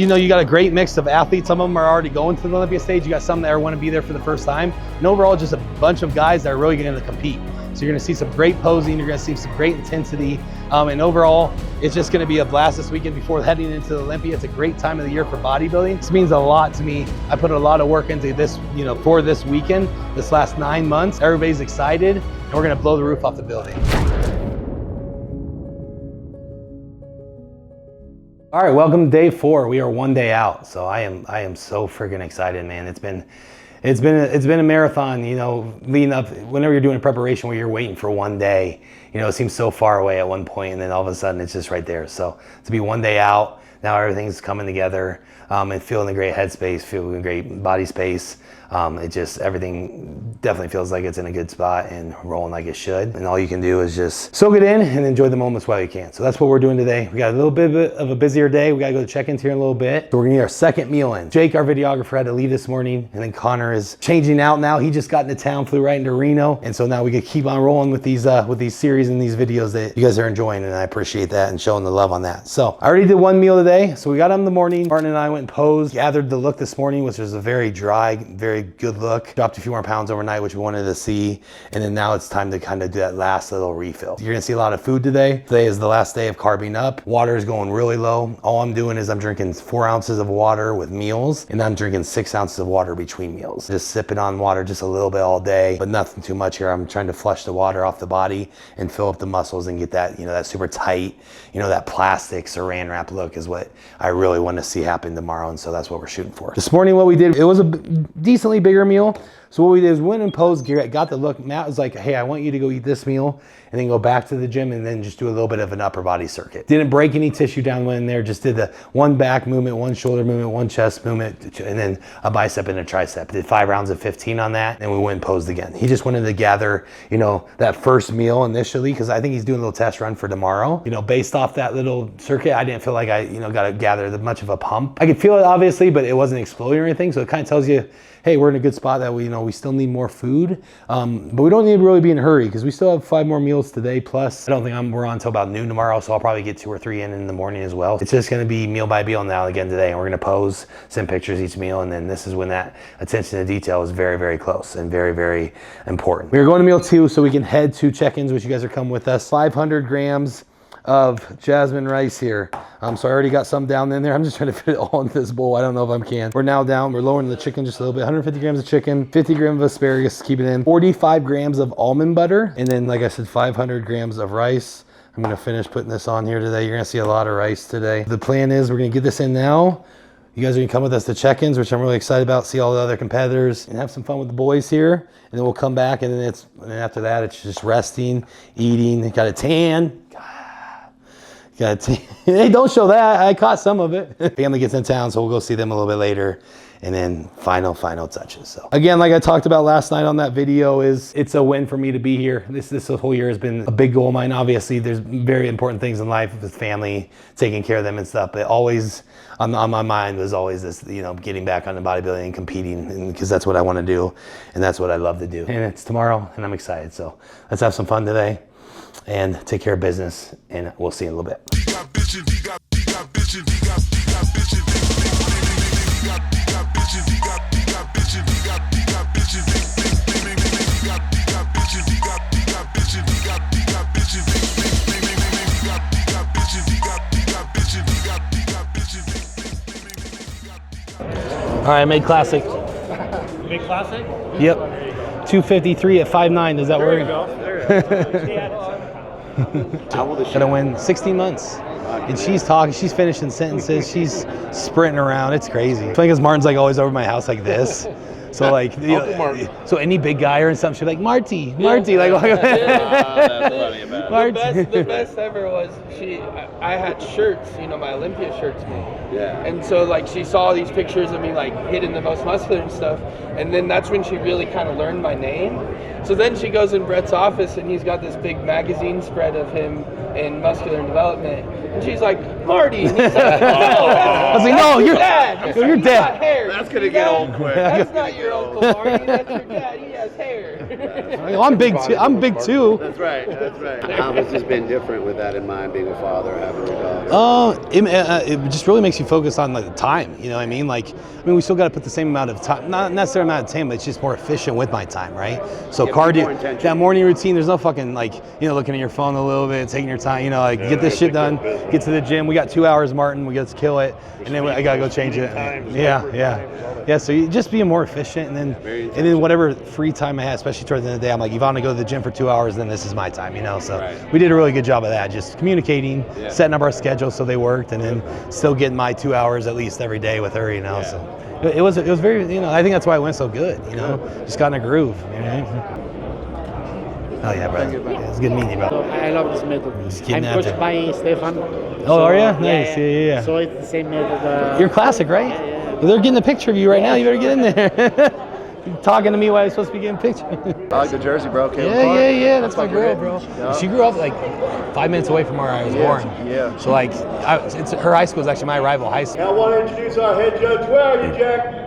You know, you got a great mix of athletes. Some of them are already going to the Olympia stage. You got some that want to be there for the first time. And overall, just a bunch of guys that are really going to compete. So you're going to see some great posing. You're going to see some great intensity. And overall, it's just going to be a blast this weekend before heading into the Olympia. It's a great time of the year for bodybuilding. This means a lot to me. I put a lot of work into this, you know, for this weekend, this last 9 months. Everybody's excited, and we're going to blow the roof off the building. All right, welcome to day 4. We are 1 day out, so I am so freaking excited, man. It's been a marathon, you know, leading up. Whenever you're doing a preparation where you're waiting for 1 day, you know, it seems so far away at one point, and then all of a sudden it's just right there. So to be 1 day out, now everything's coming together, and feeling a great headspace, feeling a great body space. It just, everything definitely feels like it's in a good spot and rolling like it should. And all you can do is just soak it in and enjoy the moments while you can. So that's what we're doing today. We got a little bit of a busier day. We gotta go to check-ins here in a little bit. So we're gonna get our second meal in. Jake, our videographer, had to leave this morning, and then Connor is changing out now. He just got into town, flew right into Reno. And so now we can keep on rolling with these series and these videos that you guys are enjoying, and I appreciate that and showing the love on that. So I already did one meal today. So we got up in the morning. Martin and I went and posed, gathered the look this morning, which was a very dry, very good look. Dropped a few more pounds overnight, which we wanted to see. And then now it's time to kind of do that last little refill. You're gonna see a lot of food today. Today is the last day of carbing up. Water is going really low. All I'm doing is I'm drinking 4 ounces of water with meals, and I'm drinking 6 ounces of water between meals. Just sipping on water just a little bit all day, but nothing too much here. I'm trying to flush the water off the body and fill up the muscles and get that, you know, that super tight, you know, that plastic saran wrap look is what I really want to see happen tomorrow. And so that's what we're shooting for. This morning, what we did, it was a decently bigger meal. So what we did is went and posed, got the look. Matt was like, hey, I want you to go eat this meal and then go back to the gym and then just do a little bit of an upper body circuit. Didn't break any tissue down in there, just did the 1 back movement, 1 shoulder movement, 1 chest movement, and then a bicep and a tricep. Did 5 rounds of 15 on that, and we went and posed again. He just wanted to gather, you know, that first meal initially, because I think he's doing a little test run for tomorrow. You know, based off that little circuit, I didn't feel like I, you know, got to gather much of a pump. I could feel it obviously, but it wasn't exploding or anything. So it kind of tells you, hey, we're in a good spot that we, you know, we still need more food, but we don't need to really be in a hurry because we still have 5 more meals today. Plus, I don't think we're on until about noon tomorrow, so I'll probably get 2 or 3 in the morning as well. It's just going to be meal by meal now again today, and we're going to pose, send pictures each meal, and then this is when that attention to detail is very, very close and very, very important. We're going to meal 2 so we can head to check-ins, which you guys are coming with us. 500 grams of jasmine rice here. So I already got some down in there. I'm just trying to fit it all into this bowl. I don't know if I can. We're now down. We're lowering the chicken just a little bit. 150 grams of chicken, 50 grams of asparagus, keep it in. 45 grams of almond butter. And then, like I said, 500 grams of rice. I'm gonna finish putting this on here today. You're gonna see a lot of rice today. The plan is we're gonna get this in now. You guys are gonna come with us to check-ins, which I'm really excited about, see all the other competitors and have some fun with the boys here. And then we'll come back, and then after that, it's just resting, eating, got a tan. Hey, don't show that. I caught some of it. Family gets in town, so we'll go see them a little bit later. And then final touches. So again, like I talked about last night on that video, it's a win for me to be here. This whole year has been a big goal of mine. Obviously, there's very important things in life with family, taking care of them and stuff. But always on my mind was always this, you know, getting back on the bodybuilding and competing, because that's what I want to do, and that's what I love to do. And it's tomorrow, and I'm excited. So let's have some fun today and take care of business, and we'll see you in a little bit. All right, made classic. Made classic? Yep. 253 at 5'9". Does that work? There you go. How old is she? Gonna win 16 months. And she's talking, she's finishing sentences, she's sprinting around, it's crazy. I think Martin's like always over my house like this. So like, you know, so any big guy or something, she's like, Marty, like. That's funny about it. The best ever was I had shirts, you know, my Olympia shirts made. Yeah. And so like she saw these pictures of me like hitting the most muscular and stuff, and then that's when she really kind of learned my name. So then she goes in Brett's office and he's got this big magazine spread of him in muscular development. And she's like, Marty. And he's like, no, I was like, no, you're dad. You're dead. That's gonna get old quick. That's not your Uncle Marty. That's your dad. He has hair. Well, I'm big too. I'm big too. That's right. That's right. How has this been different with that in mind, being a father, having a dog? It just really makes you focus on like the time. You know what I mean? Like, we still got to put the same amount of time, not necessarily amount of time, but it's just more efficient with my time, right? So cardio, that morning routine. There's no fucking like, looking at your phone a little bit, taking your time. Like get this shit done, get to the gym. We got 2 hours, Martin. We got to kill it, and then I gotta go change it. Yeah. So you just being more efficient, and then whatever free time I had, especially towards the end of the day, I'm like, if I want to go to the gym for 2 hours, then this is my time. So we did a really good job of that, just communicating, setting up our schedule so they worked, and then still getting my 2 hours at least every day with her. So it was very, I think that's why it went so good. Just got in a groove. Oh yeah, bro. It's good meeting you, bro. I love this method. I'm coached by Stefan. Oh, are you? Nice. Yeah. So it's the same method. You're classic, right? Yeah. Well, they're getting a picture of you right now. You better get in there. You're talking to me while I'm supposed to be getting a picture. I like the jersey, bro. Yeah. That's my girl, bro. Yeah. She grew up like 5 minutes away from where I was born. Yeah. So like, her high school is actually my rival high school. Now I want to introduce our head judge. Where are you, Jack?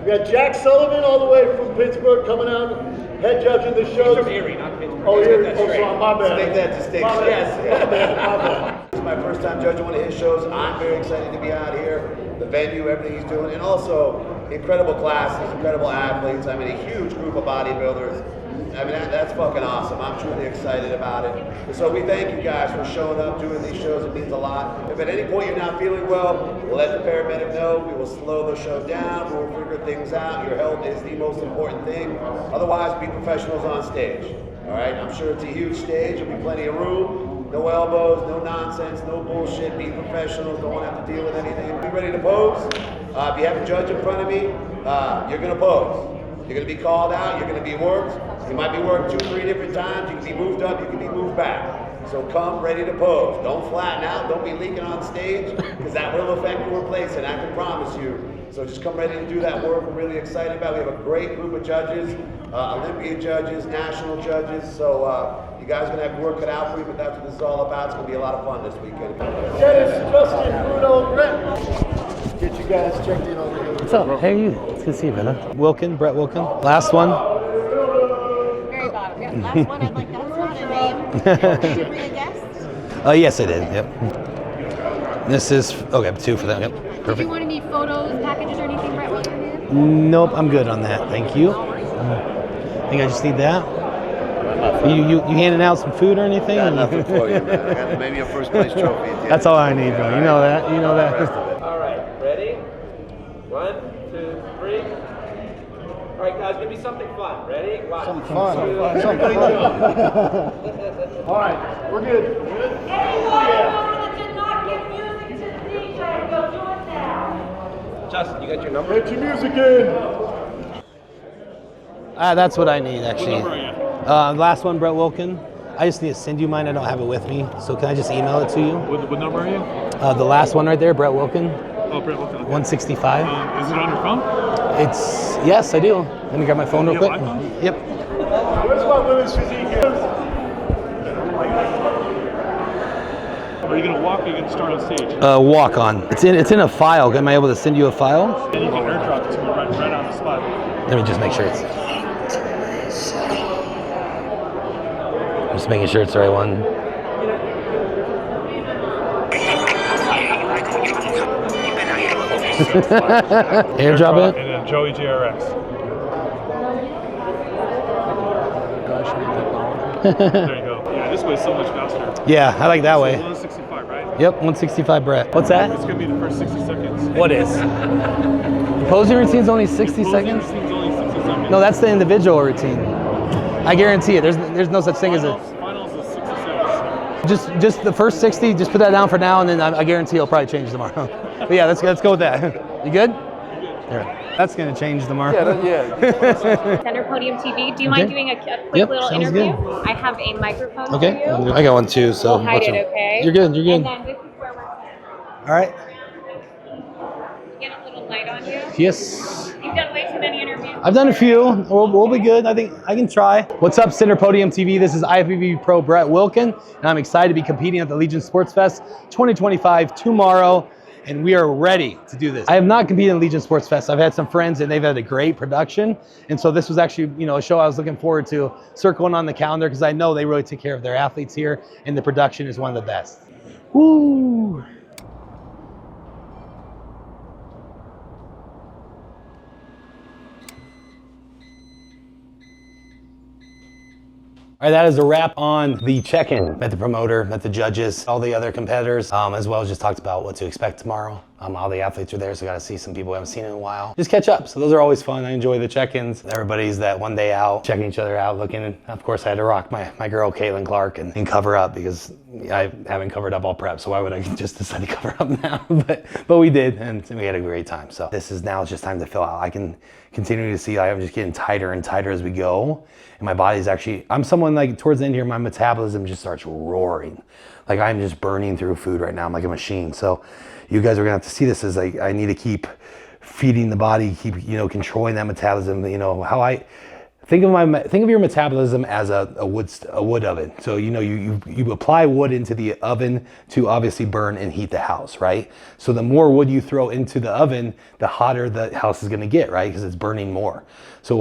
We got Jack Sullivan all the way from Pittsburgh coming out, head judging the show. He's from Erie, not Pittsburgh. Oh, Erie. Oh, sorry, my bad. Make that distinction. Yes. My bad. This is my first time judging one of his shows. I'm very excited to be out here. The venue, everything he's doing, and also incredible classes, incredible athletes. I mean, a huge group of bodybuilders. I mean, that's fucking awesome. I'm truly excited about it. And so we thank you guys for showing up, doing these shows. It means a lot. If at any point you're not feeling well, we'll let the paramedic know. We will slow the show down. We'll figure things out. Your health is the most important thing. Otherwise, be professionals on stage. All right? I'm sure it's a huge stage. There'll be plenty of room. No elbows, no nonsense, no bullshit. Be professionals. Don't want to have to deal with anything. Be ready to pose. If you have a judge in front of me, you're going to pose. You're going to be called out. You're going to be worked. You might be worked 2 or 3 different times. You can be moved up. You can be moved back. So come ready to pose. Don't flatten out. Don't be leaking on stage because that will affect your placing. I can promise you. So just come ready to do that work. We're really excited about it. We have a great group of judges, Olympia judges, national judges. So you guys are going to have work cut out for you, but that's what this is all about. It's going to be a lot of fun this weekend. Dennis, Justin, Bruno, Brett. Get you guys checked in over here. What's up? Hey, you. It's good to see you, brother. Brett Wilkin. Last one. Very bottom. Yeah, last one. I'm like, that's not a name. Did you bring a guest? Yes, I did. Yep. This is 2 for that. Yep. Did Perfect. you want any photos, packages, or anything, Brett? While you're here? Nope, I'm good on that. Thank you. I think I just need that. You handing out some food or anything? Got nothing for you, man. I got maybe a first place trophy. At the That's end. all I need, bro. You know that. You know that. All right, ready? 1, 2, 3. All right, guys, give me something fun. Ready? 1, Something 2, fun. 3. All right, we're good. Anyone that did not give music to the DJ, go do it now. Justin, you got your number? Get your music in. That's what I need, actually. Last one, Brett Wilkin. I just need to send you mine. I don't have it with me. So can I just email it to you? What number are you? The last one right there, Brett Wilkin. Oh, Brett Wilkin. 165. Is it on your phone? Yes, I do. Let me grab my phone real quick. iPhone? Yep. Where's my women's physique here? Are you gonna walk or are you gonna start on stage? Walk on. It's in a file. Am I able to send you a file? And you can airdrop it to me right on the spot. Let me just make sure it's. Just making sure it's the right one. Airdrop it. And then Joey JRX. There you go. Yeah, this way is so much faster. Yeah, I like that way. 165, right? Yep, 165 Brett. What's that? It's gonna be the first 60 seconds. What is? Posing routine's only 60 seconds? It's only 60 seconds. No, that's the individual routine. I guarantee it. There's no such thing as a. Finals is 60 seconds. Just the first 60. Just put that down for now, and then I guarantee it'll probably change tomorrow. But yeah, let's go with that. You good? There. That's gonna change tomorrow. Center Podium TV. Do you mind doing a quick little sounds interview? good. I have a microphone for Okay. you. I got one too. So We'll hide it, okay? You're good. You're And good. then this is where we're All right. get a little light on you. Yes. You've done way too many interviews. I've done a few. We'll be good. I think I can try. What's up, Center Podium TV? This is IFBB Pro Brett Wilkin, and I'm excited to be competing at the Legion Sports Fest 2025 tomorrow. and we are ready to do this. I have not competed in Legion Sports Fest. I've had some friends and they've had a great production. And so this was actually, you know, a show I was looking forward to circling on the calendar because I know they really take care of their athletes here and the production is one of the best. Woo! All right, that is a wrap on the check-in. Met the promoter, met the judges, all the other competitors, as well as just talked about what to expect tomorrow. All the athletes are there, so got to see some people we haven't seen in a while. Just catch up, so those are always fun. I enjoy the check-ins. Everybody's that one day out, checking each other out, looking. And of course, I had to rock my girl, Caitlin Clark, and cover up because I haven't covered up all prep, so why would I just decide to cover up now? but we did, and we had a great time. So this is now just time to fill out. I can continue to see I'm just getting tighter and tighter as we go. And my body's actually, I'm someone like towards the end here, my metabolism just starts roaring. Like I'm just burning through food right now. I'm like a machine. So you guys are gonna have to see this as I need to keep feeding the body, keep, you know, controlling that metabolism. You know, how I think of your metabolism as a wood oven. So, you know, you apply wood into the oven to obviously burn and heat the house, right? So the more wood you throw into the oven, the hotter the house is gonna get, right? Because it's burning more. So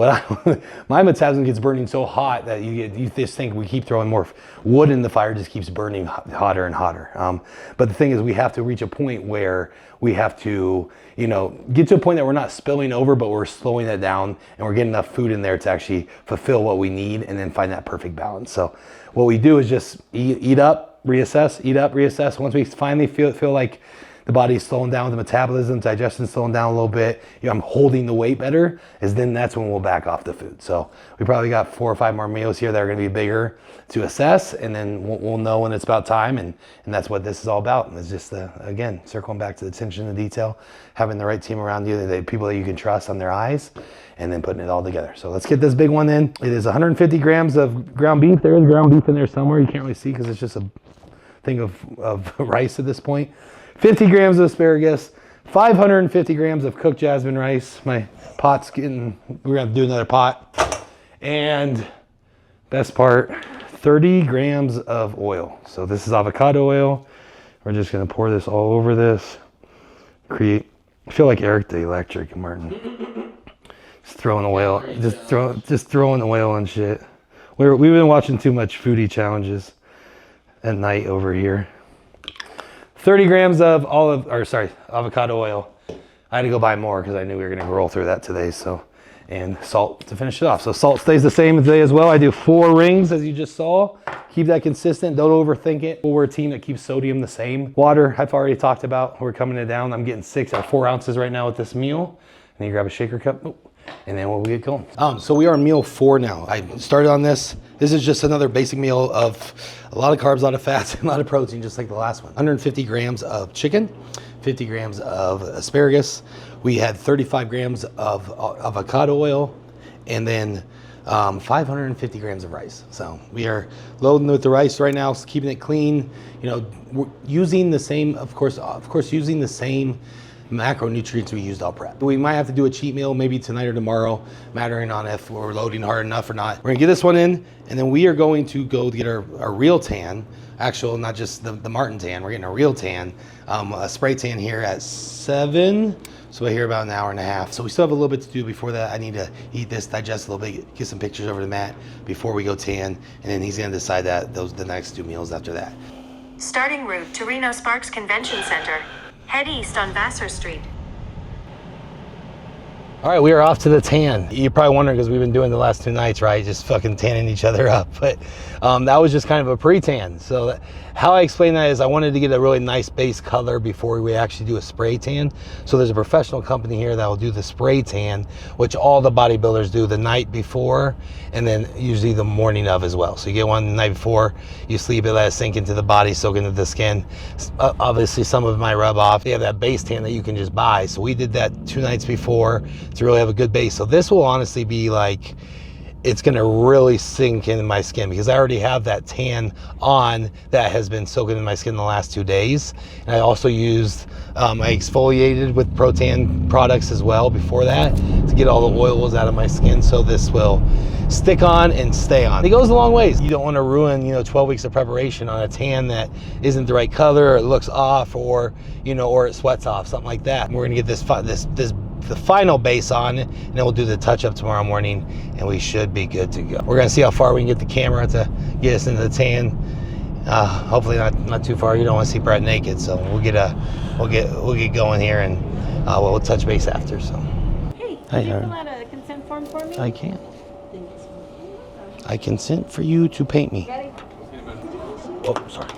my metabolism gets burning so hot that you just think we keep throwing more wood in the fire, just keeps burning hotter and hotter. But the thing is, we have to reach a point where we have to, you know, get to a point that we're not spilling over, but we're slowing it down and we're getting enough food in there to actually fulfill what we need and then find that perfect balance. So what we do is just eat up, reassess, eat up, reassess. Once we finally feel like the body's slowing down with the metabolism, digestion's slowing down a little bit, you know, I'm holding the weight better, that's when we'll back off the food. So we probably got 4 or 5 more meals here that are gonna be bigger to assess, and then we'll know when it's about time, and that's what this is all about. And it's just, again, circling back to the attention to detail, having the right team around you, the people that you can trust on their eyes, and then putting it all together. So let's get this big one in. It is 150 grams of ground beef. There is ground beef in there somewhere. You can't really see because it's just a thing of rice at this point. 50 grams of asparagus, 550 grams of cooked jasmine rice. My pot's getting, we're gonna do another pot. And best part, 30 grams of oil. So this is avocado oil. We're just gonna pour this all over this. I feel like Eric the Electric, Martin. Just throwing oil, just throwing oil and shit. We've been watching too much foodie challenges at night over here. 30 grams of avocado oil. I had to go buy more because I knew we were gonna roll through that today. So, and salt to finish it off. So salt stays the same today as well. I do 4 rings as you just saw. Keep that consistent, don't overthink it. We're a team that keeps sodium the same. Water, I've already talked about, we're coming it down. I'm getting 4 ounces right now with this meal. And then you grab a shaker cup, and then we'll get going. So we are on meal 4 now. I started on this. This is just another basic meal of a lot of carbs, a lot of fats, and a lot of protein, just like the last one. 150 grams of chicken, 50 grams of asparagus. We had 35 grams of avocado oil, and then 550 grams of rice. So we are loading with the rice right now, keeping it clean. You know, we're using the same, of course, using the same macronutrients we used all prep. We might have to do a cheat meal maybe tonight or tomorrow, mattering on if we're loading hard enough or not. We're gonna get this one in, and then we are going to go get our real tan, actual, not just the Martin tan, we're getting a real tan, a spray tan here at 7. So we're here about an hour and a half. So we still have a little bit to do before that. I need to eat this, digest a little bit, get some pictures over to Matt before we go tan, and then he's gonna decide the next 2 meals after that. Starting route to Reno Sparks Convention Center. Head east on Vassar Street. All right, we are off to the tan. You're probably wondering because we've been doing the last 2 nights, right? Just fucking tanning each other up. But that was just kind of a pre-tan. So how I explain that is I wanted to get a really nice base color before we actually do a spray tan. So there's a professional company here that will do the spray tan, which all the bodybuilders do the night before and then usually the morning of as well. So you get one the night before, you sleep it, let it sink into the body, soak into the skin. Obviously some of it might rub off. They have that base tan that you can just buy. So we did that 2 nights before to really have a good base. So this will honestly be like, it's gonna really sink into my skin because I already have that tan on that has been soaking in my skin the last 2 days. And I also used, I exfoliated with Pro-Tan products as well before that to get all the oils out of my skin so this will stick on and stay on. It goes a long ways. You don't want to ruin, 12 weeks of preparation on a tan that isn't the right color, or it looks off, or or it sweats off, something like that. We're gonna get the final base on, and then we'll do the touch up tomorrow morning, and we should be good to go. We're gonna see how far we can get the camera to get us into the tan. Hopefully not too far. You don't want to see Brett naked, so we'll get going here, and we'll touch base after. So. Hey, can you fill out a consent form for me? I can. I consent for you to paint me. Ready? Oh, sorry.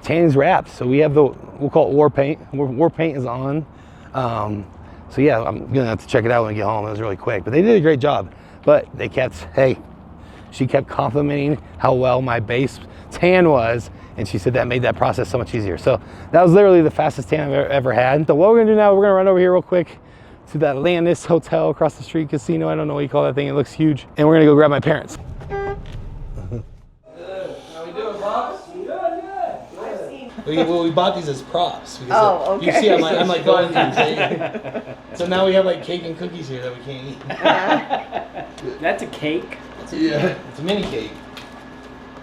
Tanning's wrapped, so we have we'll call it war paint. War paint is on. So yeah, I'm gonna have to check it out when I get home. It was really quick, but they did a great job. But she kept complimenting how well my base tan was, and she said that made that process so much easier. So that was literally the fastest tan I've ever had. So what we're gonna do now, we're gonna run over here real quick to that Landis Hotel across the street, casino. I don't know what you call that thing. It looks huge. And we're gonna go grab my parents. We bought these as props. Because okay. You see, I'm like going through. So now we have like cake and cookies here that we can't eat. That's a cake. Yeah, it's a mini cake.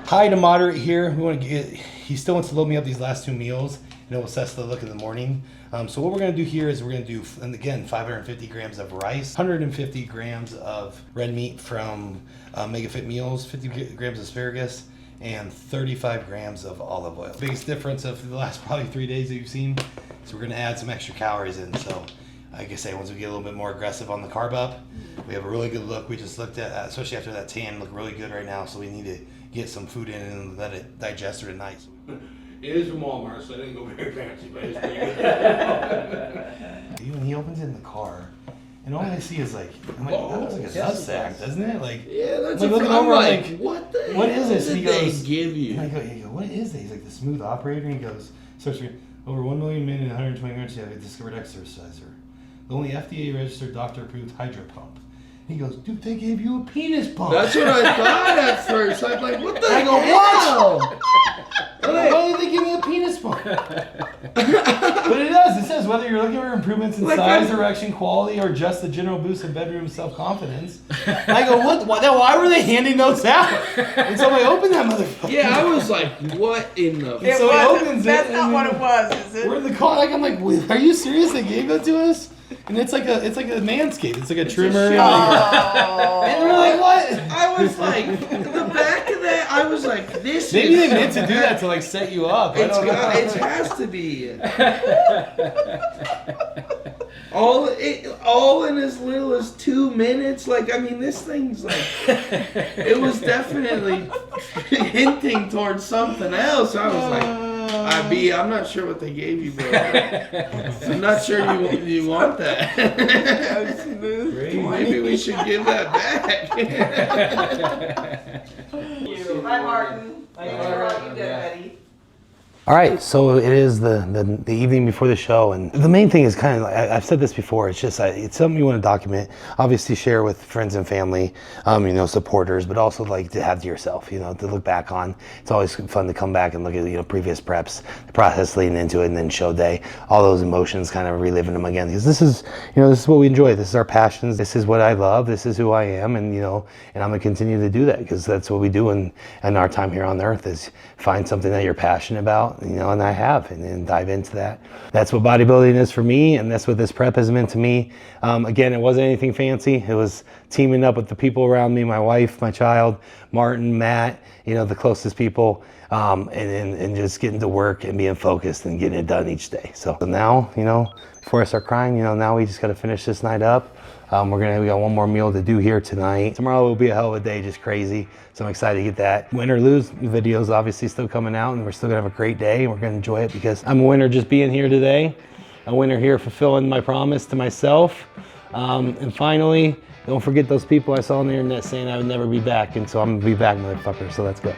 High to moderate here. We want to he still wants to load me up these last 2 meals, and it will assess the look in the morning. So what we're going to do here is we're going to do, and again, 550 grams of rice, 150 grams of red meat from MegaFit meals, 50 grams of asparagus, and 35 grams of olive oil. Biggest difference of the last probably 3 days that you've seen. So we're gonna add some extra calories in. So like I say, once we get a little bit more aggressive on the carb up, we have a really good look. We just looked at, especially after that tan, look really good right now. So we need to get some food in and let it digest through the night. It is from Walmart, so I didn't go very fancy, but it's pretty good. When he opens it in the car, and all I see is like, I'm like, that looks like a nut sack, doesn't it? Like, yeah, that's like looking over, like, what is this? And he goes, give you? I go, what is this? He's like the smooth operator. And he goes, search over 1 million men in 120 minutes. You have a discovered exerciser, the only FDA registered doctor approved hydro pump. He goes, dude, they gave you a penis pump. That's what I thought at first. I'm like, what the hell? I go, what? Why did they give me a penis pump? But it does. It says whether you're looking for improvements in size, erection, quality, or just a general boost in bedroom self-confidence. I go, what? Why were they handing those out? And so I opened that motherfucker. Yeah, I was like, what in the? And so he opens it. That's not what it was, is it? We're in the car. Like, I'm like, are you serious? They gave that to us? And it's like a Manscaped. It's like a trimmer. And we're like, what? I was like, the back of that. I was like, this. Maybe they meant to do that to like set you up. It has to be. All in as little as 2 minutes. Like, I mean, this thing's like, it was definitely hinting towards something else. I was like, I'm not sure what they gave you, bro. I'm not sure you want that. Maybe we should give that back. Hi, Martin. You did, Eddie. All right, so it is the evening before the show, and the main thing is kind of, I've said this before, it's just, it's something you want to document, obviously share with friends and family, supporters, but also like to have to yourself, to look back on. It's always fun to come back and look at, previous preps, the process leading into it, and then show day, all those emotions, kind of reliving them again, because this is what we enjoy, this is our passions, this is what I love, this is who I am, and and I'm gonna continue to do that, because that's what we do in our time here on earth, is find something that you're passionate about, and I have, and dive into that. That's what bodybuilding is for me, and that's what this prep has meant to me. Again, it wasn't anything fancy. It was teaming up with the people around me, my wife, my child, Martin, Matt, the closest people, and just getting to work and being focused and getting it done each day. So now, before I start crying, now we just got to finish this night up. We got one more meal to do here tonight. Tomorrow will be a hell of a day, just crazy. So I'm excited to get that. Win or lose, videos obviously still coming out, and we're still gonna have a great day, and we're gonna enjoy it, because I'm a winner just being here today. A winner here fulfilling my promise to myself. And finally, don't forget those people I saw on the internet saying I would never be back, and so I'm gonna be back, motherfucker, so let's go.